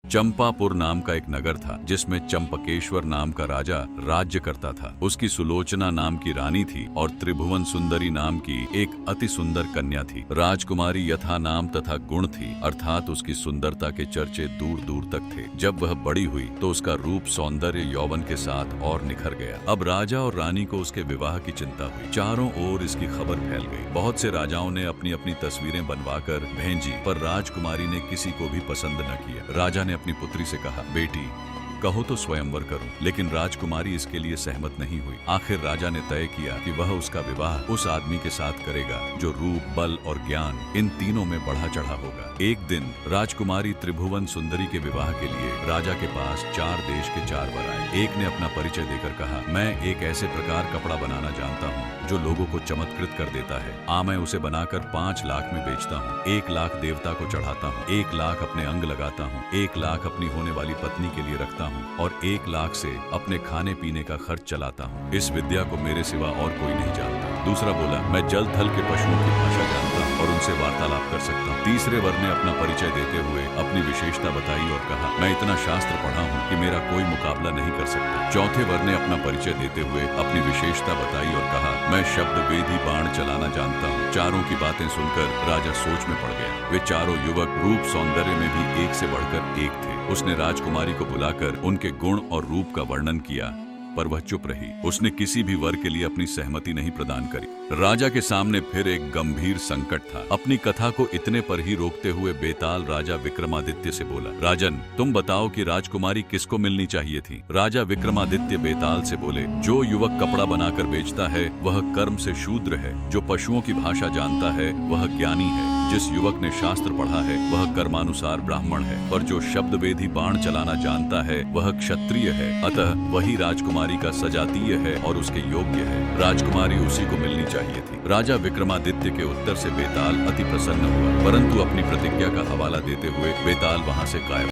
चंपापुर नाम का एक नगर था जिसमें चंपकेश्वर नाम का राजा राज्य करता था। उसकी सुलोचना नाम की रानी थी और त्रिभुवन सुंदरी नाम की एक अति सुंदर कन्या थी। राजकुमारी यथा नाम तथा गुण थी, अर्थात उसकी सुंदरता के चर्चे दूर दूर तक थे। जब वह बड़ी हुई तो उसका रूप सौंदर्य यौवन के साथ और निखर गया। अब राजा और रानी को उसके विवाह की चिंता हुई। चारों ओर इसकी खबर फैल गई। बहुत से राजाओं ने अपनी अपनी तस्वीरें बनवाकर भेजी, पर राजकुमारी ने किसी को भी पसंद न किया। राजा ने अपनी पुत्री से कहा, बेटी कहो तो स्वयंवर करूं, लेकिन राजकुमारी इसके लिए सहमत नहीं हुई। आखिर राजा ने तय किया कि वह उसका विवाह उस आदमी के साथ करेगा जो रूप, बल और ज्ञान इन तीनों में बढ़ा चढ़ा होगा। एक दिन राजकुमारी त्रिभुवन सुंदरी के विवाह के लिए राजा के पास 4 देश के 4 वर आए। एक ने अपना परिचय देकर कहा, मैं एक ऐसे प्रकार कपड़ा बनाना जानता हूँ जो लोगों को चमत्कृत कर देता है। मैं उसे बनाकर 5 लाख में बेचता हूँ। 1 लाख देवता को चढ़ाता हूँ, 1 लाख अपने अंग लगाता हूँ, 1 लाख अपनी होने वाली पत्नी के लिए रखता हूँ और 1 लाख से अपने खाने पीने का खर्च चलाता हूँ। इस विद्या को मेरे सिवा और कोई नहीं जानता। दूसरा बोला, मैं जल थल के पशुओं की भाषा जानता हूँ और उनसे वार्तालाप कर सकता हूँ। तीसरे वर ने अपना परिचय देते हुए अपनी विशेषता बताई और कहा, मैं इतना शास्त्र पढ़ा हूँ कि मेरा कोई मुकाबला नहीं कर सकता। चौथे वर ने अपना परिचय देते हुए अपनी विशेषता बताई और कहा, मैं शब्द वेदी बाण चलाना जानता हूँ। चारों की बातें सुनकर राजा सोच में पड़ गया। वे चारों युवक रूप सौंदर्य में भी एक से बढ़कर एक थे। उसने राजकुमारी को बुलाकर उनके गुण और रूप का वर्णन किया, पर वह चुप रही। उसने किसी भी वर के लिए अपनी सहमति नहीं प्रदान करी। राजा के सामने फिर एक गंभीर संकट था। अपनी कथा को इतने पर ही रोकते हुए बेताल राजा विक्रमादित्य से बोला, राजन तुम बताओ कि राजकुमारी किसको मिलनी चाहिए थी। राजा विक्रमादित्य बेताल से बोले, जो युवक कपड़ा बनाकर बेचता है वह कर्म से शूद्र है, जो पशुओं की भाषा जानता है वह ज्ञानी है, जिस युवक ने शास्त्र पढ़ा है वह कर्मानुसार ब्राह्मण है, पर जो शब्द वेदी बाण चलाना जानता है वह क्षत्रिय है। अतः वही राजकुमारी का सजातीय है और उसके योग्य है। राजकुमारी उसी को मिलनी चाहिए थी। राजा विक्रमादित्य के उत्तर से बेताल अति प्रसन्न हुआ, परंतु अपनी प्रतिज्ञा का हवाला देते हुए बेताल वहां से गायब